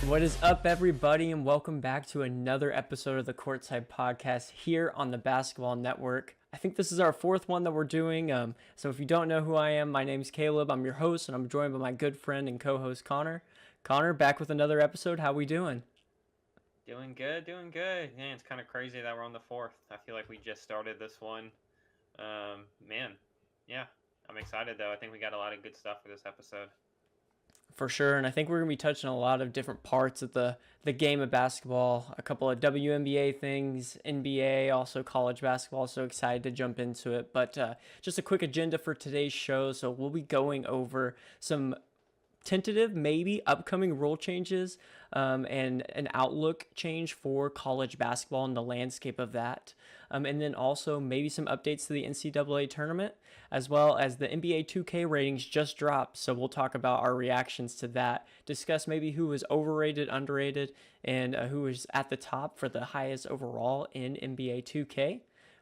What is up, everybody, and welcome back to another episode of the Courtside podcast here on the Basketball Network. I think this is our fourth one that we're doing. So if you don't know who I am, my name's Caleb. I'm your host, and I'm joined by my good friend and co-host Connor. Connor, back with another episode. How we doing? Doing good, doing good. Yeah, it's kind of crazy that we're on the fourth. I feel like we just started this one. Man, yeah, I'm excited though. I think we got a lot of good stuff for this episode. For sure, and I think we're going to be touching a lot of different parts of the game of basketball, a couple of WNBA things, NBA, also college basketball. So excited to jump into it. But just a quick agenda for today's show. So we'll be going over some tentative, maybe upcoming rule changes and an outlook change for college basketball and the landscape of that. And then also maybe some updates to the NCAA tournament, as well as the NBA 2K ratings just dropped. So we'll talk about our reactions to that, discuss maybe who was overrated, underrated, and who was at the top for the highest overall in NBA 2K.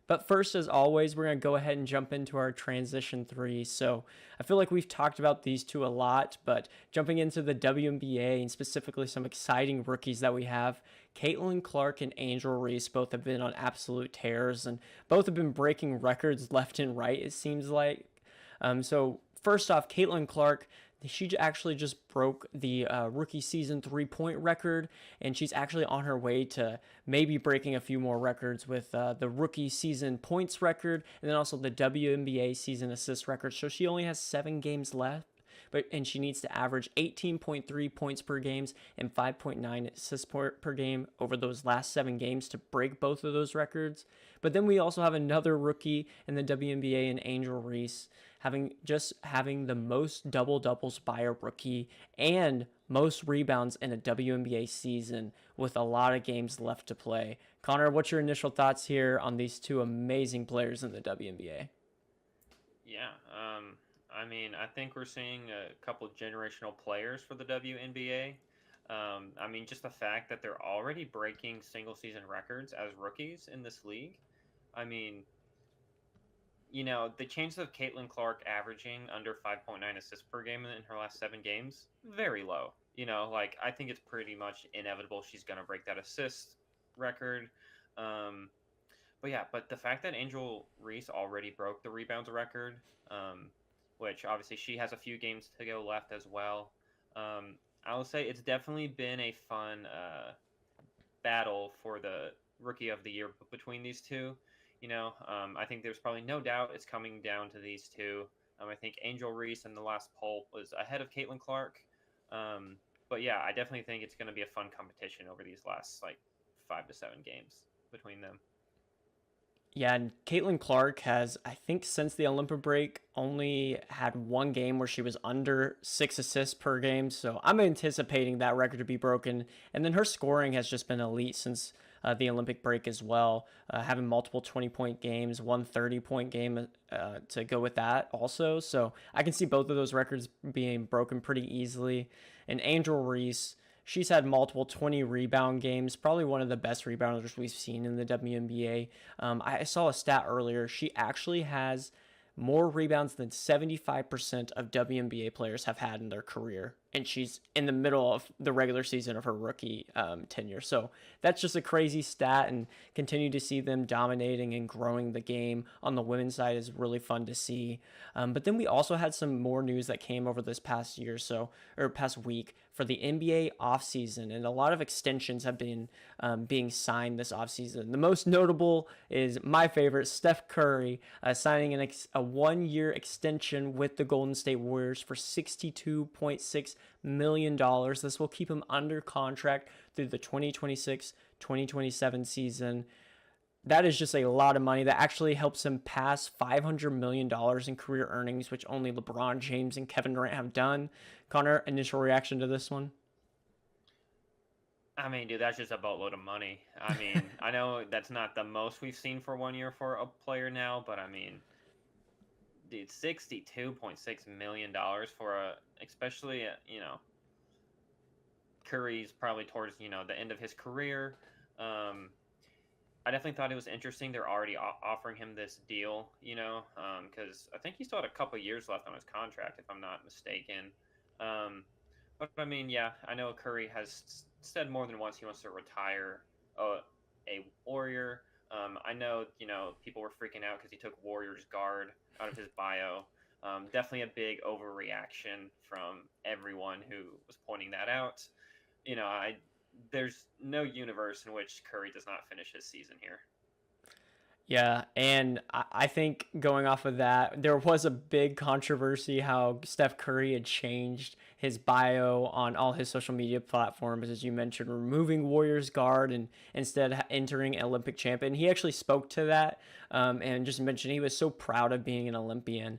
But first, as always, we're going to go ahead and jump into our transition three. So I feel like we've talked about these two a lot, but jumping into the WNBA and specifically some exciting rookies that we have, Caitlin Clark and Angel Reese both have been on absolute tears, and both have been breaking records left and right, it seems like. So first off, Caitlin Clark, she actually just broke the rookie season 3-point record, and she's actually on her way to maybe breaking a few more records with the rookie season points record and then also the WNBA season assist record. So she only has 7 games left. And she needs to average 18.3 points per game and 5.9 assists per game over those last 7 games to break both of those records. But then we also have another rookie in the WNBA, in Angel Reese, having the most double doubles by a rookie and most rebounds in a WNBA season with a lot of games left to play. Connor, what's your initial thoughts here on these two amazing players in the WNBA? Yeah, I think we're seeing a couple generational players for the WNBA. Just the fact that they're already breaking single season records as rookies in this league. I mean, the chances of Caitlin Clark averaging under 5.9 assists per game in her last 7 games, very low. I think it's pretty much inevitable she's going to break that assist record. But the fact that Angel Reese already broke the rebounds record, which obviously she has a few games to go left as well, I will say it's definitely been a fun battle for the Rookie of the Year between these two. I think there's probably no doubt it's coming down to these two. I think Angel Reese in the last poll was ahead of Caitlin Clark. But yeah, I definitely think it's going to be a fun competition over these last 5 to 7 games between them. Yeah, and Caitlin Clark has, I think, since the Olympic break, only had 1 game where she was under 6 assists per game. So I'm anticipating that record to be broken. And then her scoring has just been elite since the Olympic break as well, having multiple 20-point games, 130-point game to go with that also. So I can see both of those records being broken pretty easily. And Angel Reese, she's had multiple 20 rebound games, probably one of the best rebounders we've seen in the WNBA. I saw a stat earlier. She actually has more rebounds than 75% of WNBA players have had in their career, and she's in the middle of the regular season of her rookie tenure. So that's just a crazy stat, and continue to see them dominating and growing the game on the women's side is really fun to see. But then we also had some more news that came over this past year, or past week, for the NBA offseason, and a lot of extensions have been being signed this offseason. The most notable is my favorite, Steph Curry, signing a 1-year extension with the Golden State Warriors for $62.6 million. This will keep him under contract through the 2026-2027 season. That is just a lot of money. That actually helps him pass $500 million in career earnings, which only LeBron James and Kevin Durant have done. Connor, initial reaction to this one? Dude, that's just a boatload of money. I know that's not the most we've seen for 1 year for a player now, but dude, $62.6 million for especially Curry's probably towards the end of his career. I definitely thought it was interesting. They're already offering him this deal, because I think he still had a couple years left on his contract, if I'm not mistaken. But yeah, I know Curry has said more than once he wants to retire a Warrior. I know, people were freaking out because he took Warriors guard out of his bio. Definitely a big overreaction from everyone who was pointing that out. There's no universe in which Curry does not finish his season here. Yeah, and I think going off of that, there was a big controversy how Steph Curry had changed his bio on all his social media platforms, as you mentioned, removing Warriors guard and instead entering Olympic champion. He actually spoke to that and just mentioned he was so proud of being an Olympian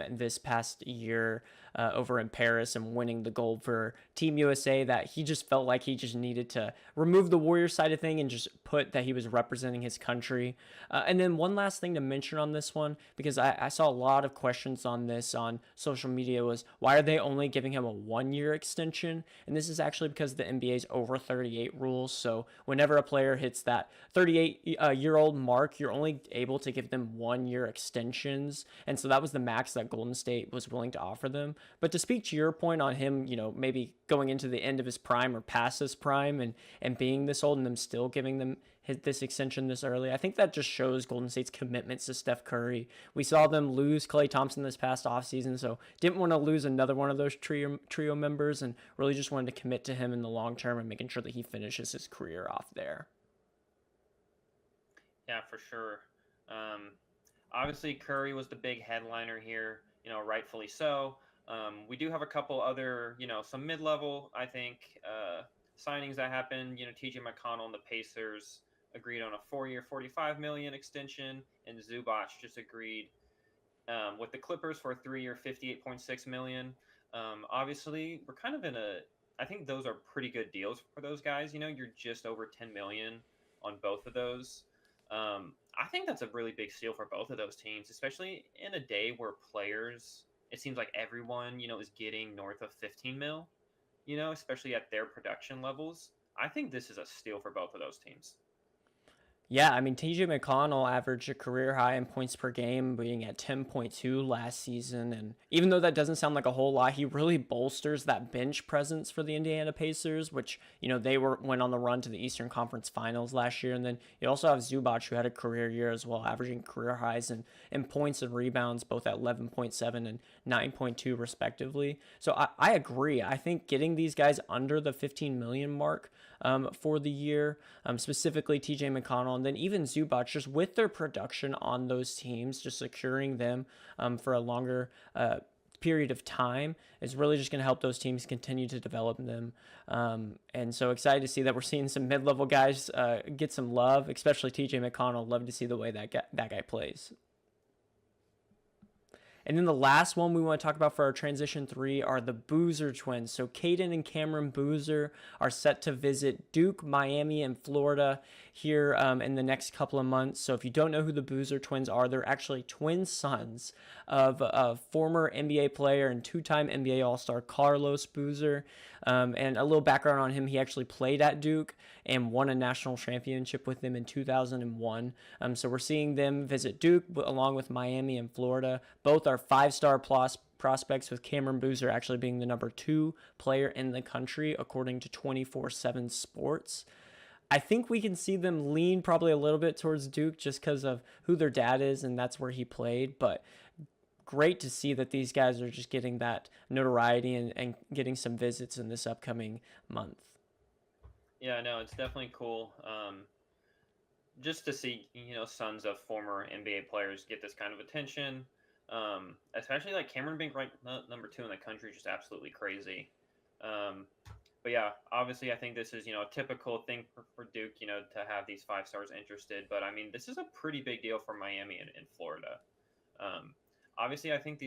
this past year over in Paris and winning the gold for Team USA, that he just felt like he just needed to remove the Warriors side of thing and just put that he was representing his country. And then one last thing to mention on this one, because I saw a lot of questions on this on social media, was why are they only giving him a 1-year extension? And this is actually because the NBA's over 38 rules. So whenever a player hits that 38-year-old mark, you're only able to give them 1-year extensions. And so that was the max that Golden State was willing to offer them. But to speak to your point on him, maybe going into the end of his prime or past his prime and being this old and them still giving them this extension this early, I think that just shows Golden State's commitments to Steph Curry. We saw them lose Klay Thompson this past offseason, so didn't want to lose another one of those trio members and really just wanted to commit to him in the long term and making sure that he finishes his career off there. Yeah, for sure. Obviously, Curry was the big headliner here, rightfully so. We do have a couple other, some mid-level, I think, signings that happened. TJ McConnell and the Pacers agreed on a 4-year, $45 million extension, and Zubac just agreed with the Clippers for a 3-year, $58.6 million. Obviously, we're kind of I think those are pretty good deals for those guys. You're just over $10 million on both of those. I think that's a really big steal for both of those teams, especially in a day where players, it seems like everyone, is getting north of 15 mil, especially at their production levels. I think this is a steal for both of those teams. Yeah, I mean, TJ McConnell averaged a career high in points per game, being at 10.2 last season. And even though that doesn't sound like a whole lot, he really bolsters that bench presence for the Indiana Pacers, which, they went on the run to the Eastern Conference Finals last year. And then you also have Zubac, who had a career year as well, averaging career highs in points and rebounds, both at 11.7 and 9.2 respectively. So I agree. I think getting these guys under the 15 million mark for the year, specifically TJ McConnell, and then even Zubac, just with their production on those teams, just securing them for a longer period of time is really just going to help those teams continue to develop them. And so excited to see that we're seeing some mid-level guys get some love, especially TJ McConnell. Love to see the way that guy plays. And then the last one we want to talk about for our transition 3 are the Boozer twins. So Caden and Cameron Boozer are set to visit Duke, Miami, and Florida here in the next couple of months. So if you don't know who the Boozer twins are, they're actually twin sons of a former NBA player and 2-time NBA All-Star Carlos Boozer. And a little background on him, he actually played at Duke and won a national championship with them in 2001. So we're seeing them visit Duke along with Miami and Florida. Both are 5-star plus prospects, with Cameron Boozer actually being the number 2 player in the country according to 24/7 Sports. I think we can see them lean probably a little bit towards Duke just because of who their dad is and that's where he played, but great to see that these guys are just getting that notoriety and getting some visits in this upcoming month. Yeah, no, it's definitely cool. Just to see, sons of former NBA players get this kind of attention. Especially like Cameron being ranked number 2 in the country is just absolutely crazy. But yeah, obviously I think this is, a typical thing for Duke, to have these 5 stars interested. But I mean, this is a pretty big deal for Miami and Florida. Obviously, I think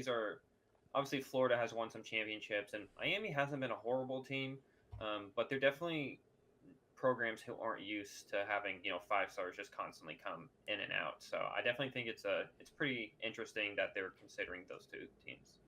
obviously Florida has won some championships and Miami hasn't been a horrible team. But they're definitely programs who aren't used to having 5 stars just constantly come in and out. So I definitely think it's pretty interesting that they're considering those 2 teams.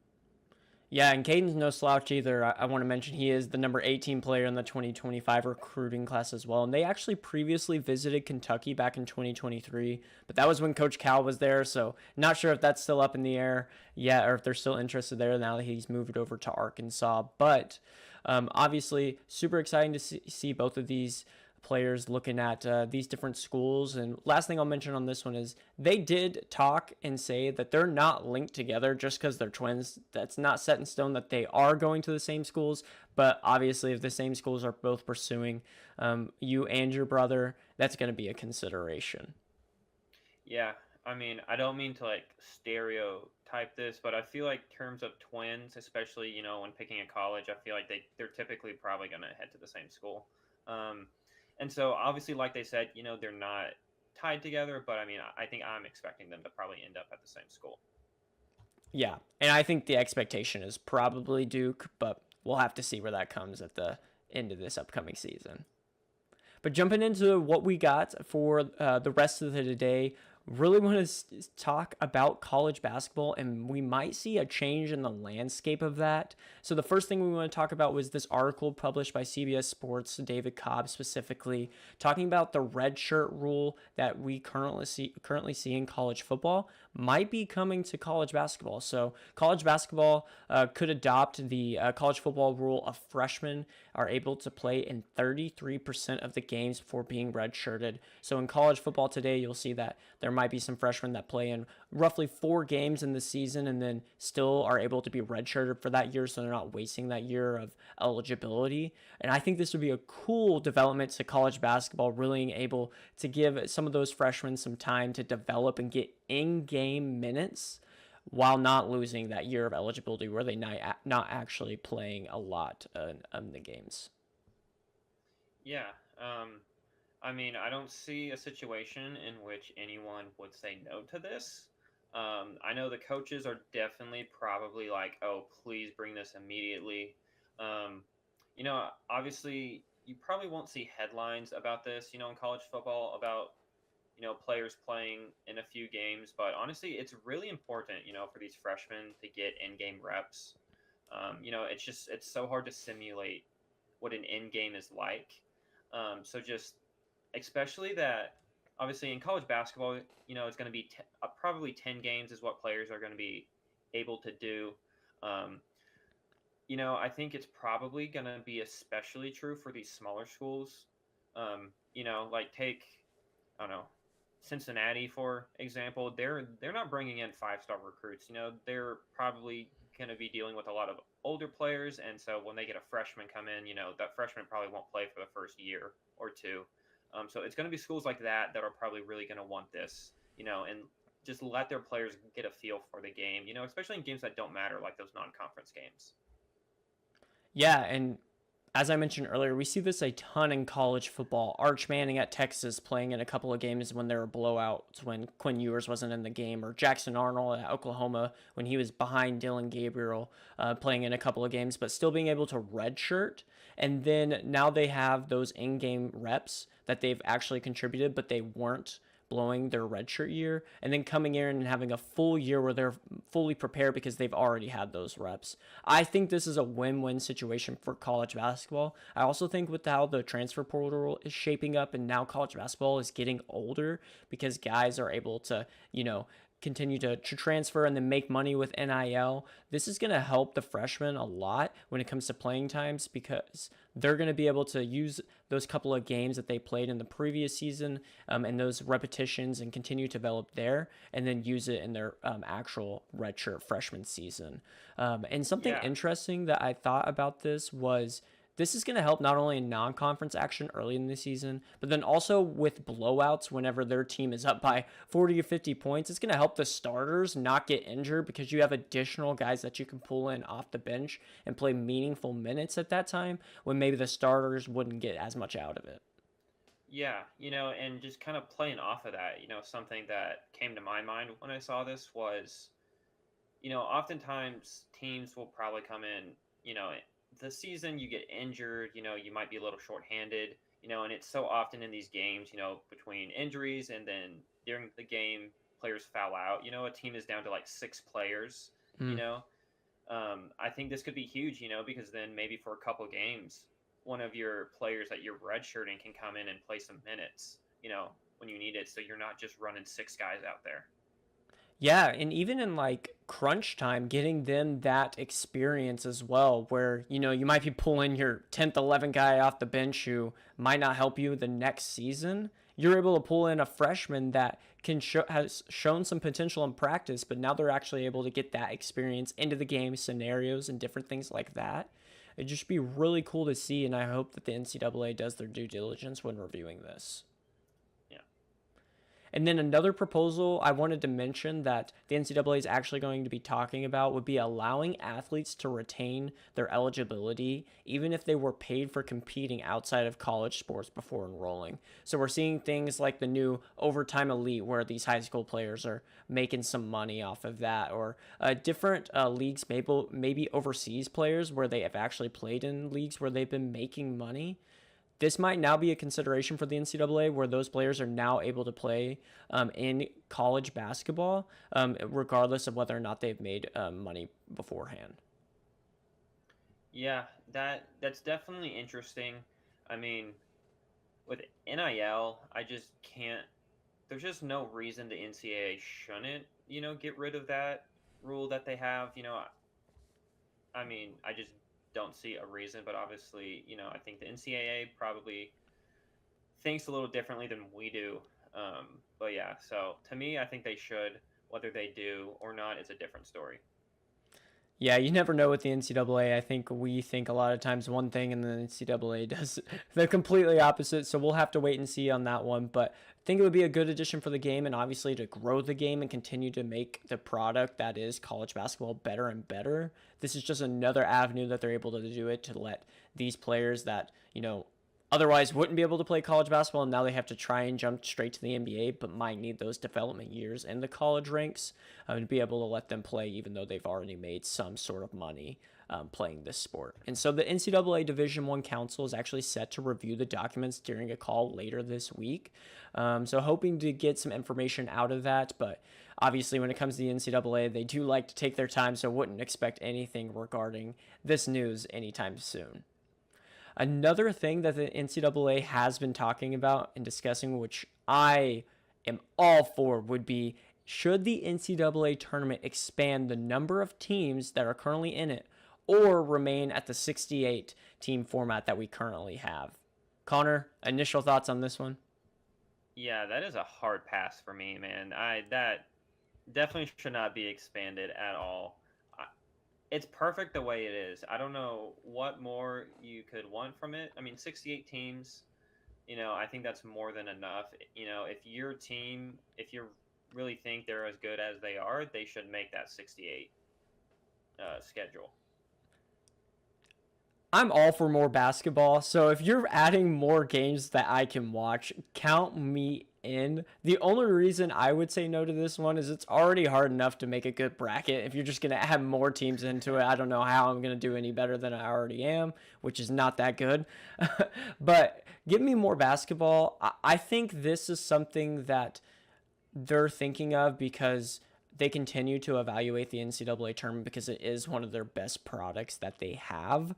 Yeah, and Caden's no slouch either. I want to mention he is the number 18 player in the 2025 recruiting class as well. And they actually previously visited Kentucky back in 2023, but that was when Coach Cal was there. So not sure if that's still up in the air yet or if they're still interested there now that he's moved over to Arkansas. But Obviously, super exciting to see both of these players looking at these different schools. And last thing I'll mention on this one is they did talk and say that they're not linked together just because they're twins. That's not set in stone that they are going to the same schools. But obviously, if the same schools are both pursuing you and your brother, that's going to be a consideration. Yeah, I mean, I don't mean to like stereotype this, but I feel like terms of twins, especially when picking a college, I feel like they're typically probably going to head to the same school. Um, and so obviously, like they said, they're not tied together, but I mean, I think I'm expecting them to probably end up at the same school. Yeah, and I think the expectation is probably Duke, but we'll have to see where that comes at the end of this upcoming season. But jumping into what we got for the rest of the day, really want to talk about college basketball, and we might see a change in the landscape of that. So the first thing we want to talk about was this article published by CBS Sports, David Cobb specifically, talking about the redshirt rule that we currently see in college football might be coming to college basketball. So college basketball could adopt the college football rule of freshmen are able to play in 33% of the games before being redshirted. So in college football today, you'll see that there might be some freshmen that play in roughly 4 games in the season and then still are able to be redshirted for that year, so they're not wasting that year of eligibility. And I think this would be a cool development to college basketball, really able to give some of those freshmen some time to develop and get in-game minutes while not losing that year of eligibility where they not actually playing a lot in the games. Yeah. I mean, I don't see a situation in which anyone would say no to this. I know the coaches are definitely probably like, oh, please bring this immediately. Um, Obviously, you probably won't see headlines about this, in college football about, players playing in a few games. But honestly, it's really important, for these freshmen to get in game reps. It's so hard to simulate what an in game is like. So just especially that obviously in college basketball, it's going to be probably 10 games is what players are going to be able to do. Um, I think it's probably going to be especially true for these smaller schools. Like take, I don't know, Cincinnati, for example. They're not bringing in 5-star recruits. They're probably going to be dealing with a lot of older players. And so when they get a freshman come in, that freshman probably won't play for the first year or two. So it's going to be schools like that that are probably really going to want this, and just let their players get a feel for the game, especially in games that don't matter, like those non-conference games. Yeah, and as I mentioned earlier, we see this a ton in college football. Arch Manning at Texas playing in a couple of games when there were blowouts when Quinn Ewers wasn't in the game, or Jackson Arnold at Oklahoma when he was behind Dylan Gabriel playing in a couple of games, but still being able to redshirt. And then now they have those in-game reps that they've actually contributed, but they weren't blowing their redshirt year, and then coming in and having a full year where they're fully prepared because they've already had those reps. I think this is a win-win situation for college basketball. I also think with how the transfer portal is shaping up and now college basketball is getting older because guys are able to, continue to transfer and then make money with NIL. This is going to help the freshmen a lot when it comes to playing times because they're going to be able to use those couple of games that they played in the previous season and those repetitions and continue to develop there and then use it in their actual redshirt freshman season. And something Yeah. interesting that I thought about this was this is going to help not only in non-conference action early in the season, but then also with blowouts whenever their team is up by 40 or 50 points. It's going to help the starters not get injured because you have additional guys that you can pull in off the bench and play meaningful minutes at that time when maybe the starters wouldn't get as much out of it. Yeah, and just kind of playing off of that, something that came to my mind when I saw this was, oftentimes teams will probably come in, the season you get injured, you might be a little shorthanded, and it's so often in these games, between injuries and then during the game, players foul out. A team is down to like 6 players, you Mm. know. I think this could be huge, because then maybe for a couple games, one of your players that you're redshirting can come in and play some minutes, when you need it. So you're not just running 6 guys out there. Yeah, and even in like crunch time, getting them that experience as well, where, you might be pulling your 10th, 11th guy off the bench who might not help you the next season. You're able to pull in a freshman that has shown some potential in practice, but now they're actually able to get that experience into the game scenarios and different things like that. It'd just be really cool to see, and I hope that the NCAA does their due diligence when reviewing this. Yeah. And then another proposal I wanted to mention that the NCAA is actually going to be talking about would be allowing athletes to retain their eligibility even if they were paid for competing outside of college sports before enrolling. So we're seeing things like the new overtime elite where these high school players are making some money off of that, or different leagues, maybe overseas players where they have actually played in leagues where they've been making money. This might now be a consideration for the NCAA where those players are now able to play in college basketball, regardless of whether or not they've made money beforehand. Yeah, that's definitely interesting. I mean, with NIL, I just can't. There's just no reason the NCAA shouldn't, get rid of that rule that they have. I mean, I just don't see a reason. But obviously, I think the NCAA probably thinks a little differently than we do. But yeah, so to me, I think they should. Whether they do or not, it's a different story. Yeah, you never know with the NCAA. I think we think a lot of times one thing and the NCAA does the completely opposite. So we'll have to wait and see on that one. But I think it would be a good addition for the game and obviously to grow the game and continue to make the product that is college basketball better and better. This is just another avenue that they're able to do it to let these players that, otherwise wouldn't be able to play college basketball, and now they have to try and jump straight to the NBA, but might need those development years in the college ranks to be able to let them play, even though they've already made some sort of money playing this sport. And so the NCAA Division I Council is actually set to review the documents during a call later this week. So hoping to get some information out of that, but obviously when it comes to the NCAA, they do like to take their time, so wouldn't expect anything regarding this news anytime soon. Another thing that the NCAA has been talking about and discussing, which I am all for, would be should the NCAA tournament expand the number of teams that are currently in it or remain at the 68 team format that we currently have? Connor, initial thoughts on this one? Yeah, that is a hard pass for me, man. That definitely should not be expanded at all. It's perfect the way it is. I don't know what more you could want from it. I mean, 68 teams, I think that's more than enough. If your team, if you really think they're as good as they are, they should make that 68 schedule. I'm all for more basketball. So if you're adding more games that I can watch, count me in. The only reason I would say no to this one is it's already hard enough to make a good bracket. If you're just going to add more teams into it, I don't know how I'm going to do any better than I already am, which is not that good. But give me more basketball. I think this is something that they're thinking of because they continue to evaluate the NCAA tournament because it is one of their best products that they have.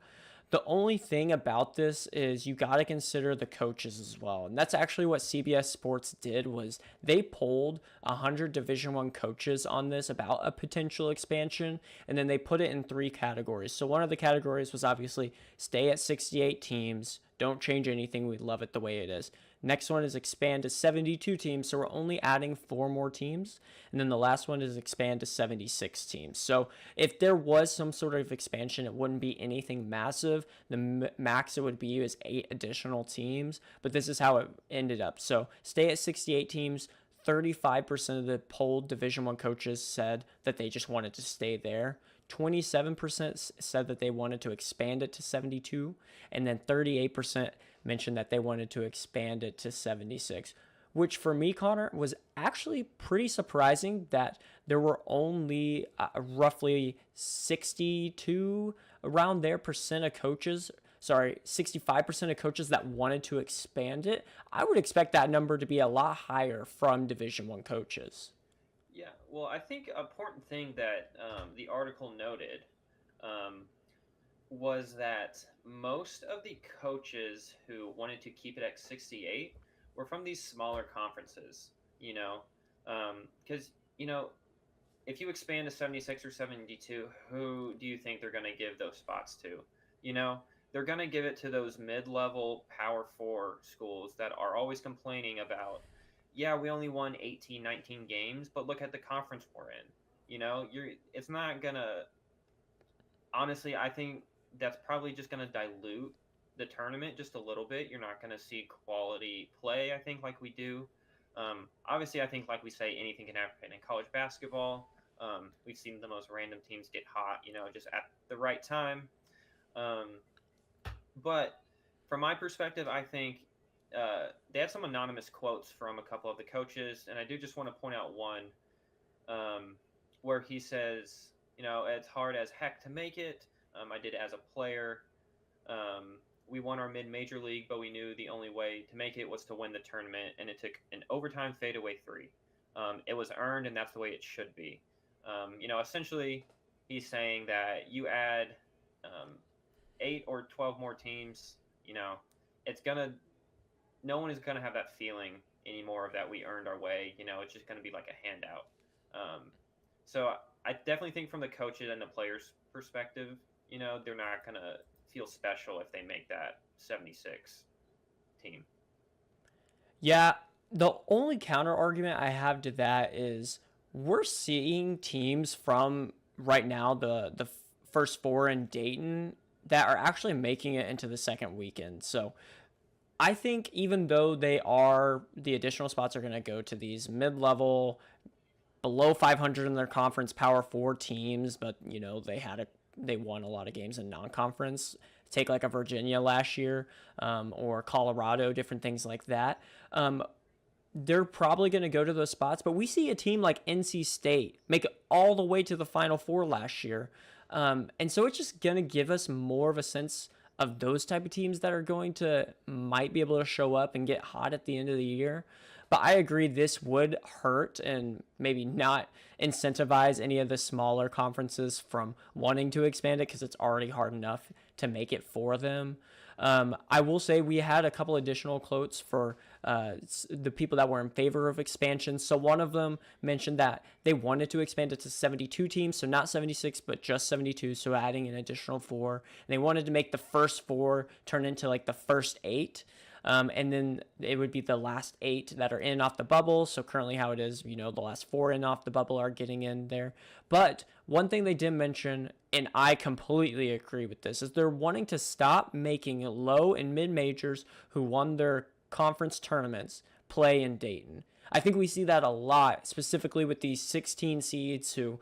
The only thing about this is you got to consider the coaches as well. And that's actually what CBS Sports did was they polled 100 Division I coaches on this about a potential expansion, and then they put it in 3 categories. So one of the categories was obviously stay at 68 teams, don't change anything, we love it the way it is. Next one is expand to 72 teams, so we're only adding 4 more teams. And then the last one is expand to 76 teams. So if there was some sort of expansion, it wouldn't be anything massive. The max it would be is 8 additional teams, but this is how it ended up. So stay at 68 teams. 35% of the polled Division I coaches said that they just wanted to stay there. 27% said that they wanted to expand it to 72, and then 38% mentioned that they wanted to expand it to 76, which for me, Connor, was actually pretty surprising that there were only roughly 62 around there percent of coaches. 65% of coaches that wanted to expand it. I would expect that number to be a lot higher from Division I coaches. Yeah, well, I think an important thing that the article noted was that most of the coaches who wanted to keep it at 68 were from these smaller conferences, because, if you expand to 76 or 72, who do you think they're going to give those spots to? You know, they're going to give it to those mid-level Power 4 schools that are always complaining about, yeah, we only won 18, 19 games, but look at the conference we're in. You know, it's not going to honestly, I think that's probably just going to dilute the tournament just a little bit. You're not going to see quality play, I think, like we do. Obviously, I think, like we say, anything can happen in college basketball. We've seen the most random teams get hot, just at the right time. Um, but from my perspective, I think they had some anonymous quotes from a couple of the coaches, and I do just want to point out one where he says, it's hard as heck to make it. I did it as a player. We won our mid-major league, but we knew the only way to make it was to win the tournament, and it took an overtime fadeaway three. It was earned, and that's the way it should be. Essentially, he's saying that you add 8 or 12 more teams, it's gonna. No one is gonna have that feeling anymore of that we earned our way. It's just gonna be like a handout. So I definitely think from the coaches and the players' perspective, they're not gonna feel special if they make that 76 team. Yeah, the only counter argument I have to that is we're seeing teams from right now the first four in Dayton that are actually making it into the second weekend. So I think even though the additional spots are going to go to these mid-level, below 500 in their conference Power 4 teams, but they won a lot of games in non-conference. Take like a Virginia last year, or Colorado, different things like that. They're probably going to go to those spots, but we see a team like NC State make it all the way to the Final Four last year. And so it's just going to give us more of a sense of those type of teams that are going to might be able to show up and get hot at the end of the year. But I agree this would hurt and maybe not incentivize any of the smaller conferences from wanting to expand it because it's already hard enough to make it for them. I will say we had a couple additional quotes for the people that were in favor of expansion. So one of them mentioned that they wanted to expand it to 72 teams, so not 76, but just 72, so adding an additional 4. And they wanted to make the first 4 turn into like the first 8. And then it would be the last 8 that are in off the bubble. So currently how it is, the last 4 in off the bubble are getting in there. But one thing they did mention, and I completely agree with this, is they're wanting to stop making low and mid majors who won their conference tournaments play in Dayton. I think we see that a lot, specifically with these 16 seeds who,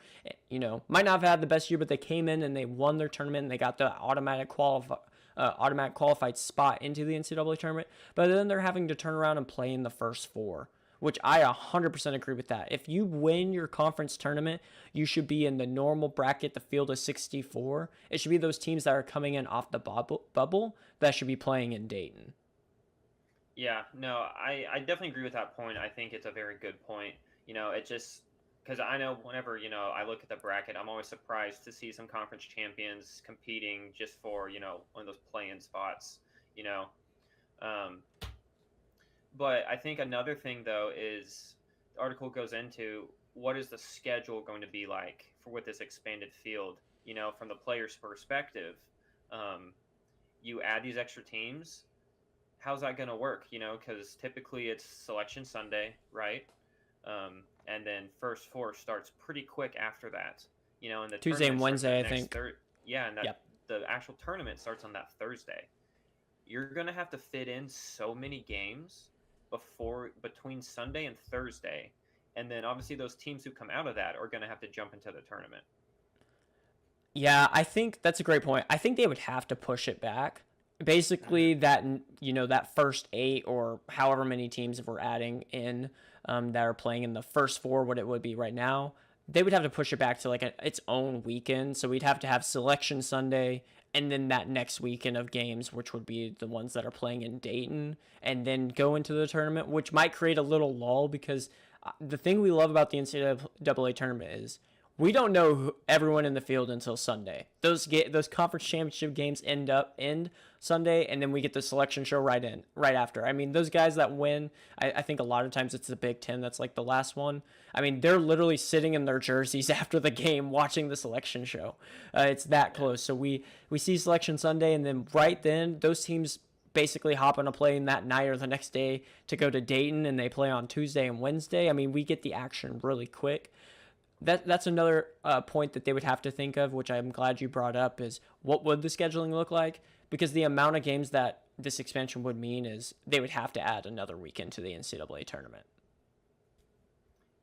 might not have had the best year, but they came in and they won their tournament and they got the automatic qualified spot into the NCAA tournament, but then they're having to turn around and play in the first 4, which I 100% agree with that. If you win your conference tournament, you should be in the normal bracket, the field of 64. It should be those teams that are coming in off the bubble that should be playing in Dayton. Yeah, no, I definitely agree with that point. I think it's a very good point. It just because I know whenever I look at the bracket, I'm always surprised to see some conference champions competing just for one of those play-in spots. But I think another thing though is the article goes into what is the schedule going to be like with this expanded field. From the player's perspective, you add these extra teams. How's that going to work? Because typically it's Selection Sunday, right? And then first 4 starts pretty quick after that. And the Tuesday and Wednesday, I think. And the actual tournament starts on that Thursday. You're going to have to fit in so many games between Sunday and Thursday. And then obviously those teams who come out of that are going to have to jump into the tournament. Yeah, I think that's a great point. I think they would have to push it back. Basically, that that first 8 or however many teams we're adding in that are playing in the first 4, what it would be right now, they would have to push it back to like its own weekend. So we'd have to have Selection Sunday and then that next weekend of games, which would be the ones that are playing in Dayton, and then go into the tournament, which might create a little lull because the thing we love about the NCAA tournament is We don't know everyone in the field until Sunday. Those conference championship games end Sunday, and then we get the selection show right after. I mean, those guys that win, I think a lot of times it's the Big Ten that's like the last one. I mean, they're literally sitting in their jerseys after the game watching the selection show. It's that close. So we see selection Sunday, and then right then those teams basically hop on a plane that night or the next day to go to Dayton, and they play on Tuesday and Wednesday. I mean, we get the action really quick. That's another point that they would have to think of, which I'm glad you brought up, is what would the scheduling look like? Because the amount of games that this expansion would mean is they would have to add another weekend to the NCAA tournament.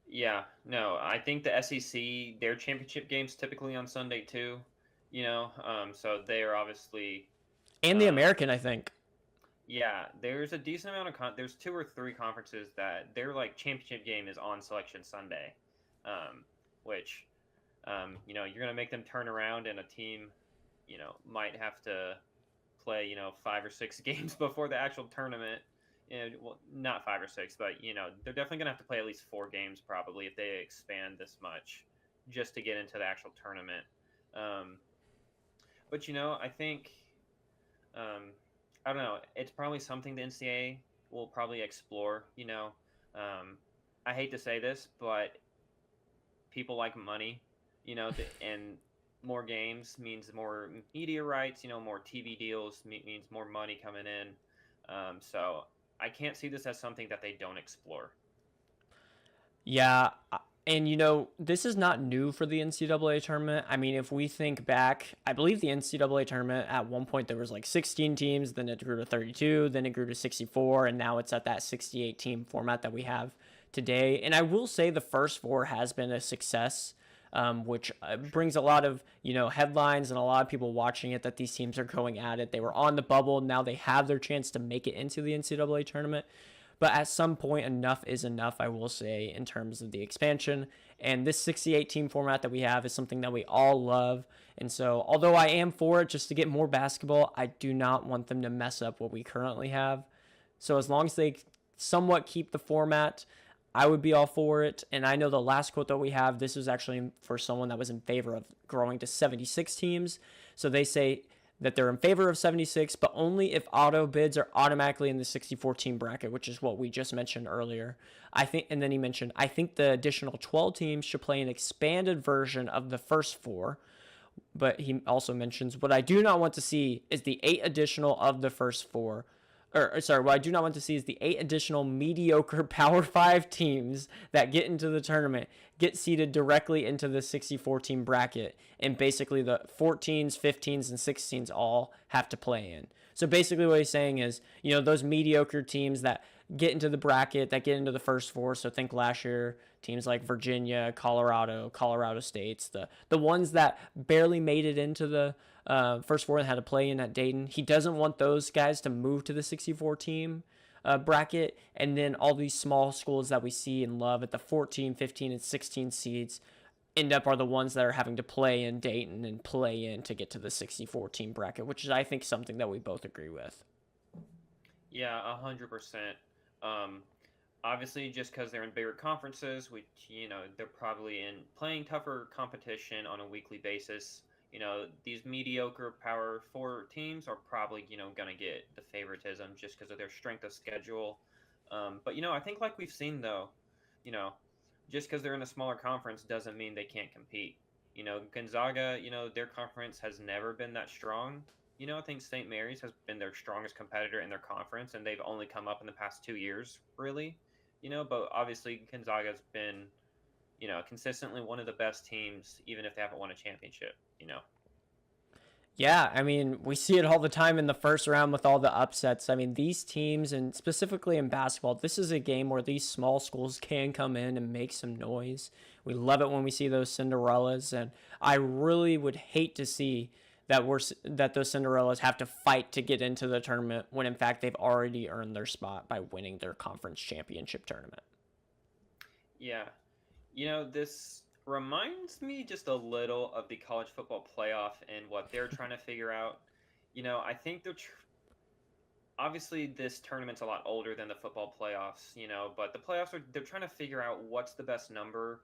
Yeah, no, I think the SEC, their championship games typically on Sunday too, so they are obviously, And the um, American, I think. yeah, there's a decent amount of there's two or three conferences that their like championship game is on Selection Sunday, um, which, you're gonna make them turn around and a team, might have to play, 5 or 6 games before the actual tournament. Well, not 5 or 6, but they're definitely gonna have to play at least 4 games probably if they expand this much, just to get into the actual tournament. Um, but I think, um, I don't know. It's probably something the NCAA will probably explore. I hate to say this, but people like money. And more games means more media rights. More TV deals means more money coming in. So I can't see this as something that they don't explore. Yeah, and this is not new for the NCAA tournament. I mean, if we think back, I believe the NCAA tournament at one point there was like 16 teams, then it grew to 32, then it grew to 64, and now it's at that 68 team format that we have today. And I will say the first four has been a success. Which brings a lot of headlines and a lot of people watching it that these teams are going at it. They were on the bubble, now they have their chance to make it into the NCAA tournament. But at some point, enough is enough, I will say, in terms of the expansion. And this 68 team format that we have is something that we all love. And so, although I am for it just to get more basketball, I do not want them to mess up what we currently have. So, as long as they somewhat keep the format, I would be all for it. And I know the last quote that we have, this was actually for someone that was in favor of growing to 76 teams. So, they say that they're in favor of 76, but only if auto bids are automatically in the 64 team bracket, which is what we just mentioned earlier. I think, and then he mentioned, I think the additional 12 teams should play an expanded version of the first four. But he also mentions, what I do not want to see is the 8 additional of the first four. Or sorry, what I do not want to see is the 8 additional mediocre Power 5 teams that get into the tournament get seeded directly into the 64 team bracket, and basically the 14s, 15s, and 16s all have to play in. So basically what he's saying is, those mediocre teams that get into the bracket, that get into the first four, so think last year, teams like Virginia, Colorado States, the ones that barely made it into the first four and had to play in at Dayton. He doesn't want those guys to move to the 64 team bracket, and then all these small schools that we see and love at the 14, 15, and 16 seeds end up are the ones that are having to play in Dayton and play in to get to the 64 team bracket, which is, I think, something that we both agree with. Yeah, 100%. Um, Obviously, just because they're in bigger conferences, which they're probably in playing tougher competition on a weekly basis. These mediocre Power Four teams are probably going to get the favoritism just because of their strength of schedule. But I think like we've seen though, you know, just because they're in a smaller conference doesn't mean they can't compete. Gonzaga, their conference has never been that strong. I think St. Mary's has been their strongest competitor in their conference, and they've only come up in the past 2 years, really. But obviously Gonzaga's been, consistently one of the best teams, even if they haven't won a championship. Yeah, I mean, we see it all the time in the first round with all the upsets. I mean, these teams, and specifically in basketball, this is a game where these small schools can come in and make some noise. We love it when we see those Cinderellas, and I really would hate to see that those Cinderellas have to fight to get into the tournament when in fact they've already earned their spot by winning their conference championship tournament. Yeah. This reminds me just a little of the college football playoff and what they're trying to figure out. I think obviously this tournament's a lot older than the football playoffs, but the playoffs they're trying to figure out what's the best number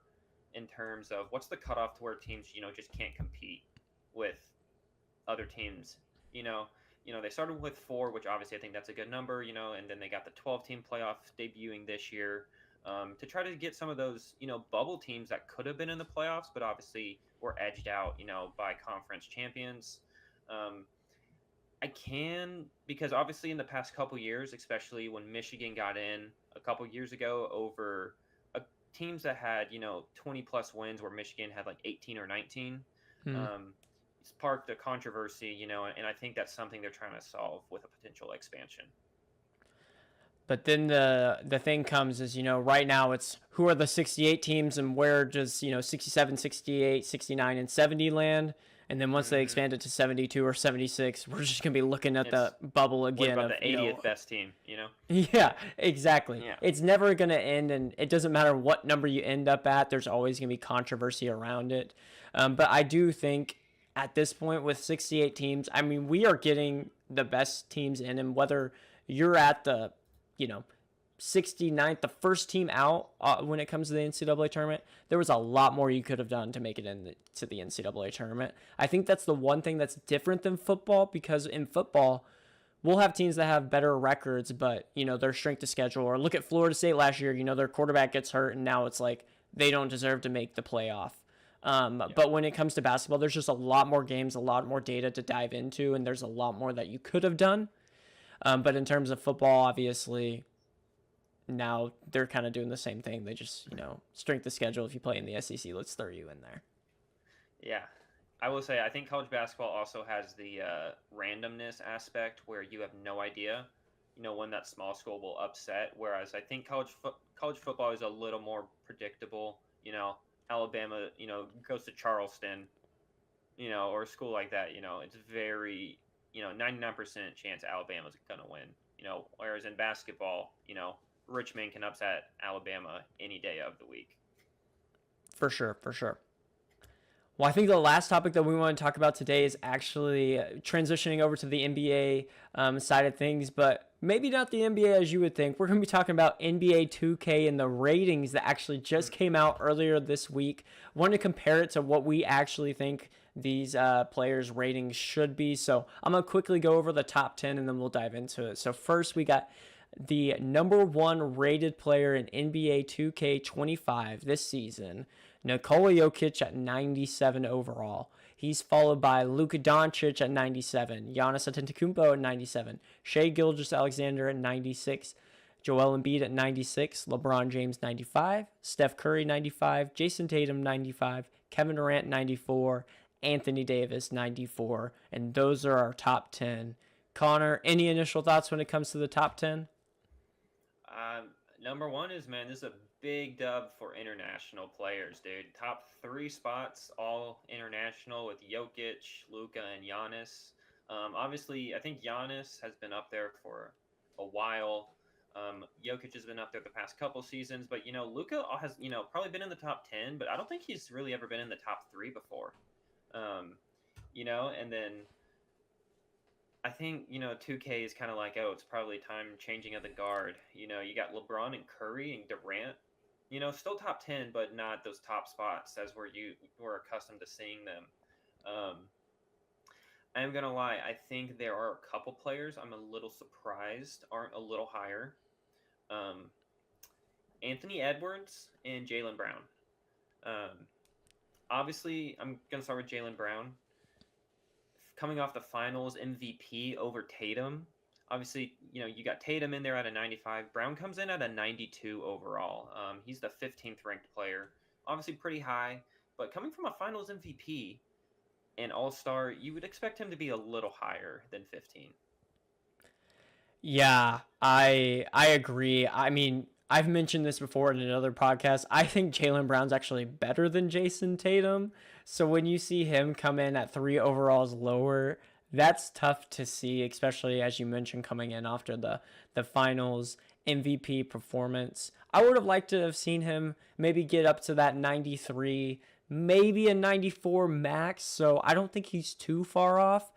in terms of what's the cutoff to where teams, just can't compete with other teams. They started with 4, which obviously I think that's a good number, and then they got the 12-team playoff debuting this year, to try to get some of those, bubble teams that could have been in the playoffs, but obviously were edged out, by conference champions. Because obviously in the past couple years, especially when Michigan got in a couple years ago over teams that had, 20 plus wins where Michigan had like 18 or 19, sparked a controversy, and I think that's something they're trying to solve with a potential expansion. But then the thing comes is, right now it's who are the 68 teams and where does, 67, 68, 69, and 70 land? And then once they expand it to 72 or 76, we're just going to be looking at the bubble again. What about the 80th best team, Yeah, exactly. Yeah. It's never going to end, and it doesn't matter what number you end up at. There's always going to be controversy around it. But I do think at this point with 68 teams, I mean, we are getting the best teams in, and whether you're at the 69th, the first team out when it comes to the NCAA tournament, there was a lot more you could have done to make it into the NCAA tournament. I think that's the one thing that's different than football, because in football, we'll have teams that have better records, but, their strength of schedule, or look at Florida State last year, their quarterback gets hurt, and now it's like they don't deserve to make the playoff. But when it comes to basketball, there's just a lot more games, a lot more data to dive into, and there's a lot more that you could have done. But in terms of football, obviously, now they're kind of doing the same thing. They just, strength of schedule. If you play in the SEC, let's throw you in there. Yeah. I will say, I think college basketball also has the randomness aspect where you have no idea, when that small school will upset. Whereas I think college football is a little more predictable. Alabama, goes to Charleston, or a school like that. It's very, 99% chance Alabama's going to win. Whereas in basketball, Richmond can upset Alabama any day of the week. For sure. Well, I think the last topic that we want to talk about today is actually transitioning over to the NBA side of things, but maybe not the NBA as you would think. We're going to be talking about NBA 2K and the ratings that actually just came out earlier this week. Want to compare it to what we actually think these players' ratings should be. So I'm going to quickly go over the top 10 and then we'll dive into it. So first we got the number 1 rated player in NBA 2K25 this season, Nikola Jokic at 97 overall. He's followed by Luka Doncic at 97, Giannis Antetokounmpo at 97, Shai Gilgeous-Alexander at 96, Joel Embiid at 96, LeBron James 95, Steph Curry 95, Jason Tatum 95, Kevin Durant 94, Anthony Davis 94, and those are our top 10. Connor, any initial thoughts when it comes to the top 10? Number 1 is, this is a big dub for international players, dude. Top 3 spots, all international, with Jokic, Luka, and Giannis. Obviously, I think Giannis has been up there for a while. Jokic has been up there the past couple seasons, but, Luka has, probably been in the top 10, but I don't think he's really ever been in the top 3 before. And then I think, 2K is kind of like, it's probably time changing of the guard. You got LeBron and Curry and Durant, still top 10, but not those top spots as we're accustomed to seeing them. I'm going to lie. I think there are a couple players I'm a little surprised aren't a little higher. Anthony Edwards and Jaylen Brown. Obviously, I'm going to start with Jaylen Brown. Coming off the finals MVP over Tatum. Obviously, you got Tatum in there at a 95. Brown comes in at a 92 overall. He's the 15th ranked player. Obviously pretty high, but coming from a finals MVP and all-star, you would expect him to be a little higher than 15. Yeah, I agree. I mean, I've mentioned this before in another podcast. I think Jaylen Brown's actually better than Jason Tatum. So when you see him come in at 3 overalls lower, that's tough to see, especially as you mentioned, coming in after the finals MVP performance. I would have liked to have seen him maybe get up to that 93, maybe a 94 max. So I don't think he's too far off.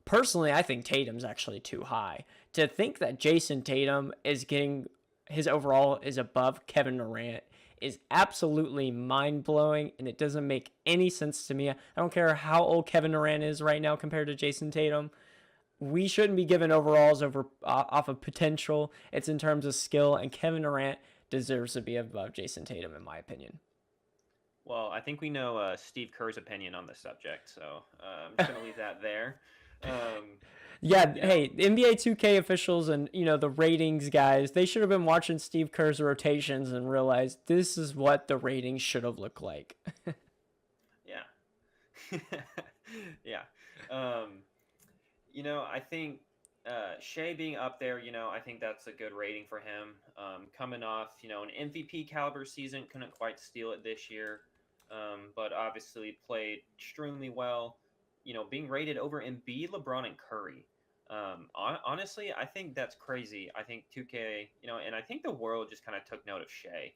Personally, I think Tatum's actually too high. To think that Jason Tatum is getting his overall is above Kevin Durant is absolutely mind-blowing, and it doesn't make any sense to me. I don't care how old Kevin Durant is right now compared to Jason Tatum. We shouldn't be given overalls over off of potential. It's in terms of skill, and Kevin Durant deserves to be above Jason Tatum, in my opinion. Well, I think we know Steve Kerr's opinion on this subject, so I'm just gonna leave that there. Um, Yeah, you know, hey, the NBA 2K officials and the ratings guys, they should have been watching Steve Kerr's rotations and realized this is what the ratings should have looked like. yeah, yeah. Um, I think Shea being up there, I think that's a good rating for him. Coming off, an MVP caliber season, couldn't quite steal it this year, but obviously played extremely well. Being rated over Embiid, LeBron, and Curry. Honestly, I think that's crazy. I think 2K, and I think the world just kind of took note of Shea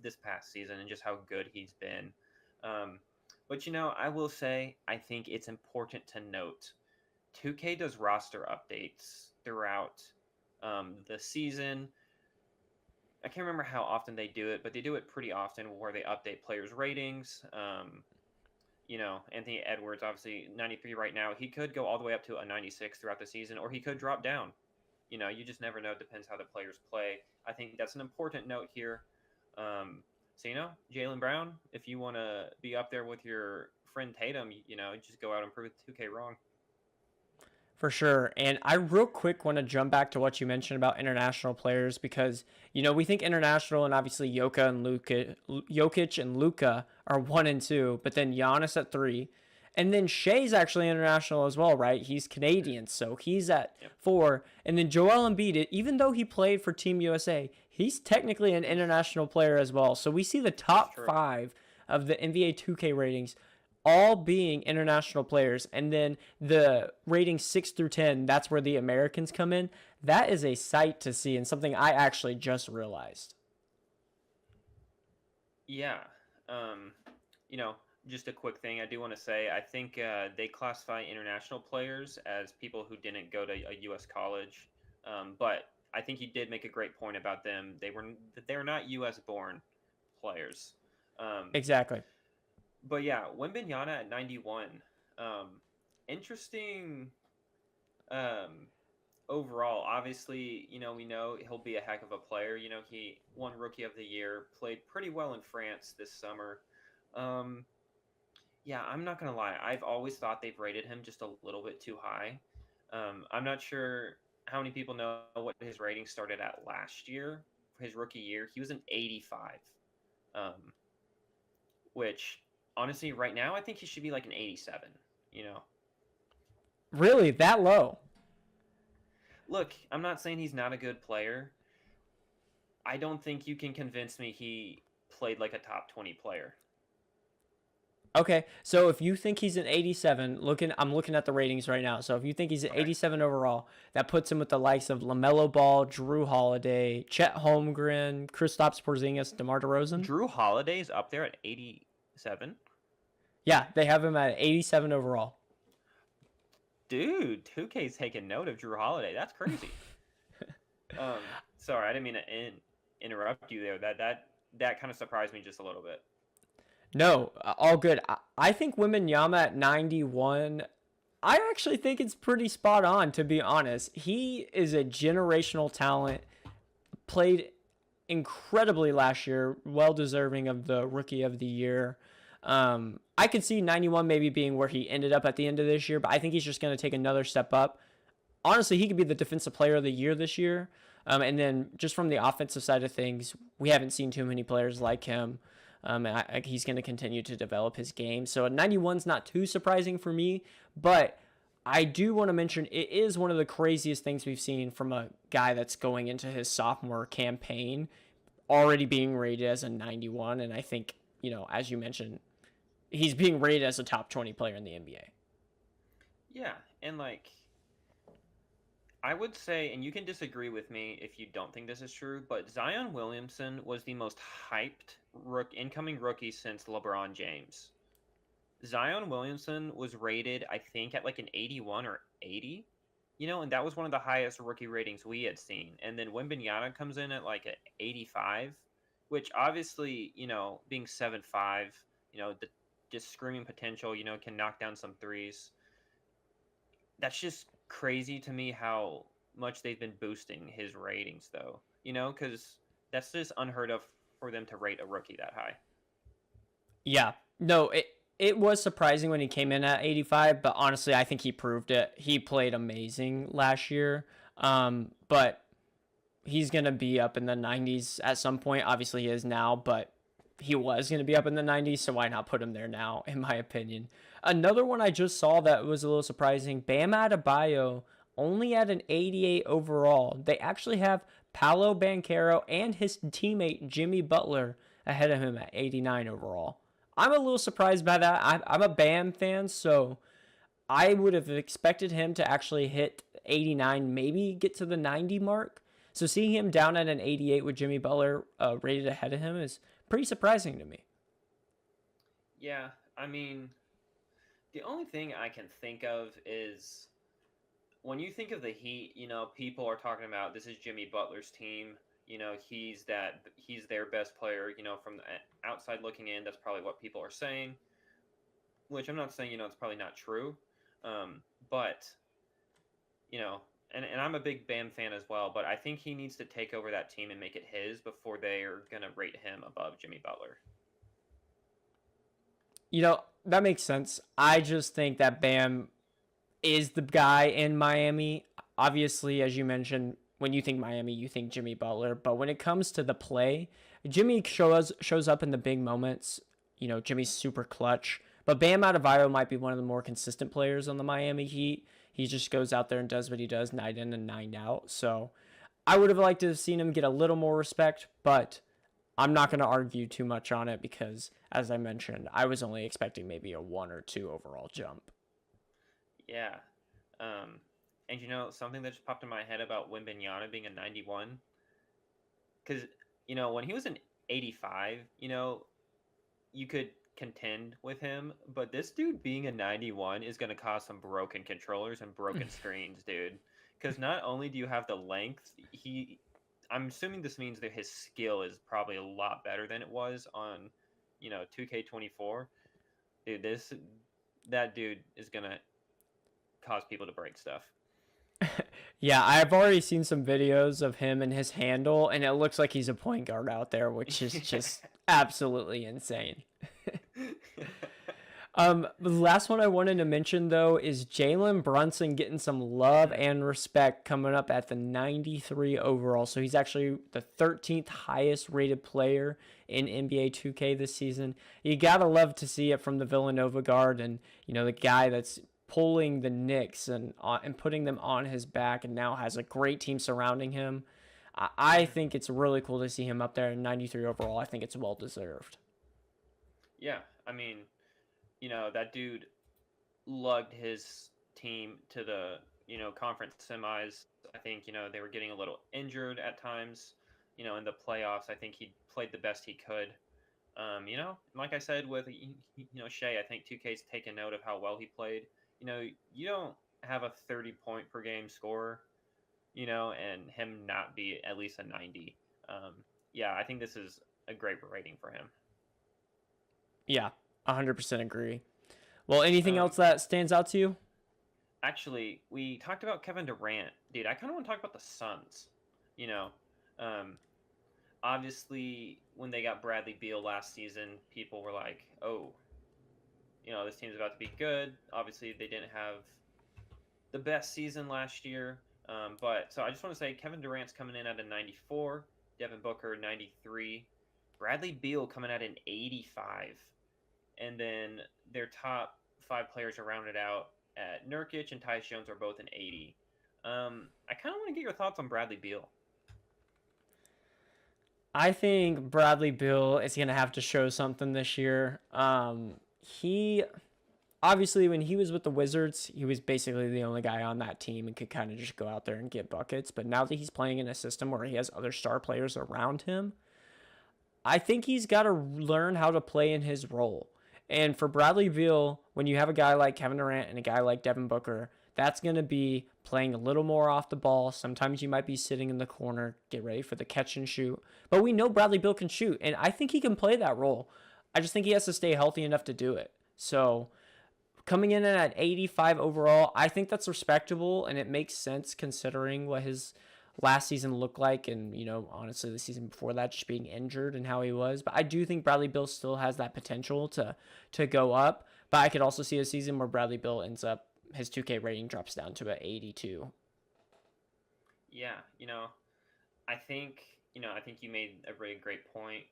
this past season and just how good he's been. Um, but I will say, I think it's important to note 2K does roster updates throughout the season. I can't remember how often they do it, but they do it pretty often where they update players' ratings. Anthony Edwards, obviously 93 right now. He could go all the way up to a 96 throughout the season, or he could drop down. You just never know. It depends how the players play. I think that's an important note here. So, Jaylen Brown, if you want to be up there with your friend Tatum, just go out and prove 2K wrong. For sure. And I real quick want to jump back to what you mentioned about international players because, we think international and obviously Jokic and Luka are 1 and 2, but then Giannis at 3. And then Shea's actually international as well, right? He's Canadian, so he's at Yep. 4. And then Joel Embiid, even though he played for Team USA, he's technically an international player as well. So we see the top 5 of the NBA 2K ratings all being international players, and then the ratings 6 through 10, that's where the Americans come in. That is a sight to see and something I actually just realized. Yeah. Um, just a quick thing I do want to say. I think they classify international players as people who didn't go to a U.S. college, but I think you did make a great point about them. They're not U.S. born players. Exactly. But yeah, Wembanyama at 91. Interesting um, overall. Obviously, we know he'll be a heck of a player. He won Rookie of the Year, played pretty well in France this summer. Yeah, I'm not going to lie. I've always thought they've rated him just a little bit too high. I'm not sure how many people know what his rating started at last year for his rookie year. He was an 85, um, which honestly, right now, I think he should be like an 87, Really? That low? Look, I'm not saying he's not a good player. I don't think you can convince me he played like a top 20 player. Okay, so if you think he's an 87, I'm looking at the ratings right now. So if you think he's an Okay. 87 overall, that puts him with the likes of LaMelo Ball, Drew Holiday, Chet Holmgren, Kristaps Porzingis, DeMar DeRozan. Drew Holiday's up there at 87. Yeah, they have him at 87 overall. Dude, 2K's taking note of Drew Holiday. That's crazy. Sorry, I didn't mean to interrupt you there. That kind of surprised me just a little bit. No, all good. I think Wembanyama at 91, I actually think it's pretty spot on, to be honest. He is a generational talent, played incredibly last year, well deserving of the Rookie of the Year. I could see 91 maybe being where he ended up at the end of this year, but I think he's just going to take another step up. Honestly, he could be the Defensive Player of the Year this year. And then just from the offensive side of things, we haven't seen too many players like him. He's going to continue to develop his game. So a 91 is not too surprising for me, but I do want to mention it is one of the craziest things we've seen from a guy that's going into his sophomore campaign already being rated as a 91. And I think, as you mentioned, he's being rated as a top 20 player in the NBA. Yeah, and I would say, and you can disagree with me if you don't think this is true, but Zion Williamson was the most hyped incoming rookie since LeBron James. Zion Williamson was rated, I think, at like an 81 or 80, and that was one of the highest rookie ratings we had seen. And then Wembanyama comes in at like an 85, which obviously, being 7'5", the just screaming potential, can knock down some threes. That's just crazy to me how much they've been boosting his ratings, though. Because that's just unheard of for them to rate a rookie that high. Yeah. No, it was surprising when he came in at 85, but honestly, I think he proved it. He played amazing last year. But he's going to be up in the 90s at some point. Obviously, he is now, but he was going to be up in the 90s, so why not put him there now, in my opinion? Another one I just saw that was a little surprising, Bam Adebayo, only at an 88 overall. They actually have Paolo Banchero and his teammate Jimmy Butler ahead of him at 89 overall. I'm a little surprised by that. I'm a Bam fan, so I would have expected him to actually hit 89, maybe get to the 90 mark. So seeing him down at an 88 with Jimmy Butler rated ahead of him is pretty surprising to me. Yeah, I mean, the only thing I can think of is when you think of the Heat, people are talking about this is Jimmy Butler's team. He's their best player. From the outside looking in, that's probably what people are saying. Which I'm not saying, it's probably not true. But and I'm a big Bam fan as well. But I think he needs to take over that team and make it his before they are gonna rate him above Jimmy Butler. That makes sense. I just think that Bam is the guy in Miami. Obviously, as you mentioned, when you think Miami, you think Jimmy Butler. But when it comes to the play, Jimmy shows up in the big moments. Jimmy's super clutch. But Bam Adebayo might be one of the more consistent players on the Miami Heat. He just goes out there and does what he does night in and night out. So I would have liked to have seen him get a little more respect, but I'm not going to argue too much on it because, as I mentioned, I was only expecting maybe a 1 or 2 overall jump. Yeah. And something that just popped in my head about Wembanyama being a 91, because when he was an 85, you could contend with him, but this dude being a 91 is going to cause some broken controllers and broken screens, dude. Because not only do you have the length, I'm assuming this means that his skill is probably a lot better than it was on 2K24. Dude, that dude is going to cause people to break stuff. Yeah, I've already seen some videos of him and his handle, and it looks like he's a point guard out there, which is just absolutely insane. The last one I wanted to mention, though, is Jalen Brunson getting some love and respect coming up at the 93 overall. So he's actually the 13th highest rated player in NBA 2K this season. You gotta love to see it from the Villanova guard and, the guy that's pulling the Knicks and putting them on his back and now has a great team surrounding him. I think it's really cool to see him up there in 93 overall. I think it's well deserved. Yeah, I mean, that dude lugged his team to the, conference semis. I think, they were getting a little injured at times. In the playoffs, I think he played the best he could. Like I said with, Shea, I think 2K's taken note of how well he played. You don't have a 30-point per game scorer, and him not be at least a 90. Yeah, I think this is a great rating for him. Yeah, 100% agree. Well, anything else that stands out to you? Actually, we talked about Kevin Durant. Dude, I kind of want to talk about the Suns. Obviously, when they got Bradley Beal last season, people were like, oh, this team's about to be good. Obviously, they didn't have the best season last year. So I just want to say Kevin Durant's coming in at a 94, Devin Booker 93, Bradley Beal coming at an 85. And then their top 5 players are rounded out at Nurkic and Tyus Jones are both an 80. I kind of want to get your thoughts on Bradley Beal. I think Bradley Beal is going to have to show something this year. He obviously, when he was with the Wizards, he was basically the only guy on that team and could kind of just go out there and get buckets. But now that he's playing in a system where he has other star players around him, I think he's got to learn how to play in his role. And for Bradley Beal, when you have a guy like Kevin Durant and a guy like Devin Booker that's going to be playing a little more off the ball. Sometimes you might be sitting in the corner, get ready for the catch and shoot. But we know Bradley Beal can shoot, and I think he can play that role. I just think he has to stay healthy enough to do it. So coming in at 85 overall, I think that's respectable, and it makes sense considering what his last season looked like, and honestly the season before that, just being injured and how he was. But I do think Bradley Beal still has that potential to go up. But I could also see a season where Bradley Beal ends up, his 2K rating drops down to an 82. Yeah, I think you made a really great point.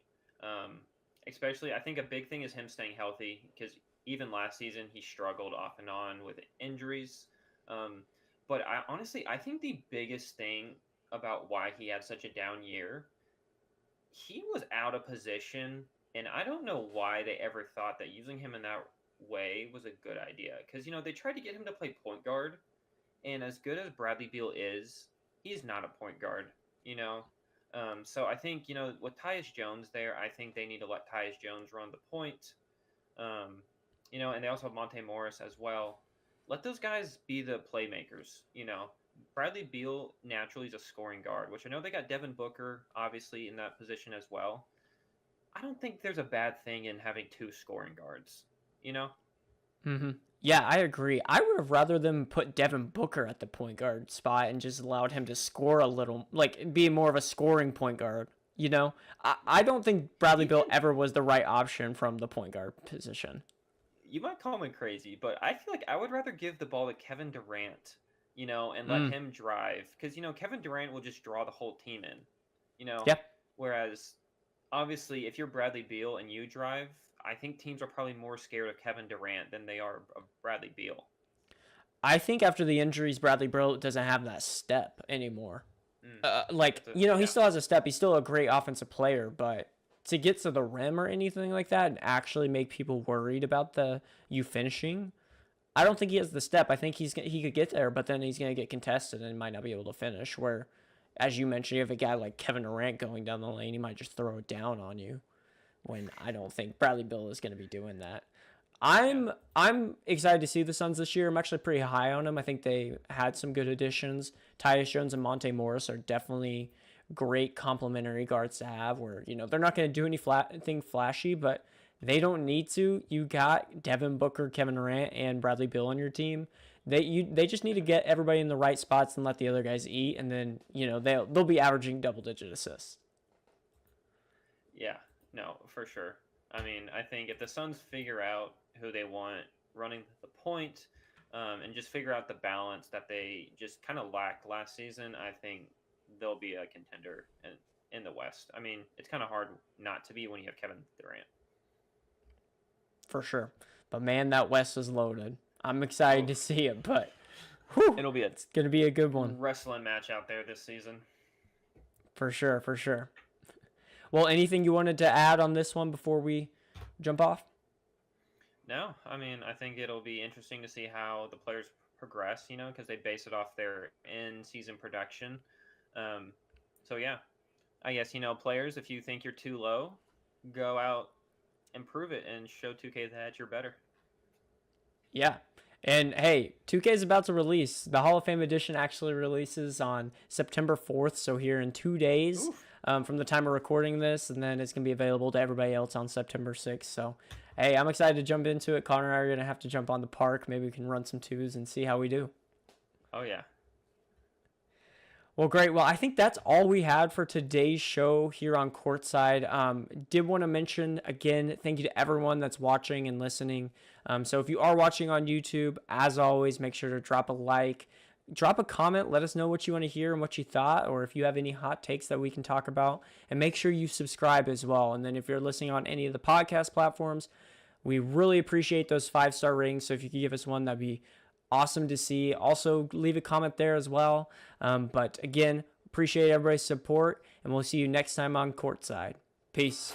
Especially, I think a big thing is him staying healthy, because even last season he struggled off and on with injuries. But I think the biggest thing about why he had such a down year, he was out of position, and I don't know why they ever thought that using him in that way was a good idea. Because they tried to get him to play point guard, and as good as Bradley Beal is, he's not a point guard. So I think with Tyus Jones there, I think they need to let Tyus Jones run the point. And they also have Monte Morris as well. Let those guys be the playmakers. Bradley Beal naturally is a scoring guard, which I know they got Devin Booker obviously in that position as well. I don't think there's a bad thing in having two scoring guards. Mm-hmm. Yeah, I agree. I would have rather them put Devin Booker at the point guard spot and just allowed him to score a little, like be more of a scoring point guard. I don't think Bradley Beal ever was the right option from the point guard position. You might call me crazy, but I feel like I would rather give the ball to Kevin Durant, and let him drive. Because, Kevin Durant will just draw the whole team in, Yeah. Whereas, obviously, if you're Bradley Beal and you drive, I think teams are probably more scared of Kevin Durant than they are of Bradley Beal. I think after the injuries, Bradley Beal doesn't have that step anymore. He still has a step. He's still a great offensive player, but to get to the rim or anything like that and actually make people worried about you finishing, I don't think he has the step. I think he could get there, but then he's going to get contested and might not be able to finish. Where, as you mentioned, you have a guy like Kevin Durant going down the lane, he might just throw it down on you. When I don't think Bradley Beal is going to be doing that. I'm excited to see the Suns this year. I'm actually pretty high on them. I think they had some good additions. Tyus Jones and Monte Morris are definitely great complementary guards to have, where they're not going to do anything flashy, but they don't need to. You got Devin Booker, Kevin Durant, and Bradley Beal on your team. They just need to get everybody in the right spots and let the other guys eat, and then they'll be averaging double-digit assists. Yeah. No, for sure. I mean, I think if the Suns figure out who they want running the point, and just figure out the balance that they just kind of lacked last season, I think they'll be a contender in the West. I mean, it's kind of hard not to be when you have Kevin Durant. For sure. But man, that West is loaded. I'm excited to see it, but It's going to be a good one. Wrestling match out there this season. For sure, for sure. Well, anything you wanted to add on this one before we jump off? No, I mean, I think it'll be interesting to see how the players progress, because they base it off their in-season production. So, yeah, I guess, players, if you think you're too low, go out and prove it and show 2K that you're better. Yeah. And hey, 2K is about to release. The Hall of Fame edition actually releases on September 4th, so here in 2 days. From the time of recording this, and then it's going to be available to everybody else on September 6th. So, hey, I'm excited to jump into it. Connor and I are going to have to jump on the park. Maybe we can run some twos and see how we do. Oh, yeah. Well, great. Well, I think that's all we had for today's show here on Courtside. Did want to mention, again, thank you to everyone that's watching and listening. So if you are watching on YouTube, as always, make sure to drop a like. Drop a comment, let us know what you want to hear and what you thought, or if you have any hot takes that we can talk about, and make sure you subscribe as well. And then if you're listening on any of the podcast platforms, we really appreciate those 5-star ratings. So if you could give us one, that'd be awesome to see. Also, leave a comment there as well. But again, appreciate everybody's support, and we'll see you next time on Courtside. Peace.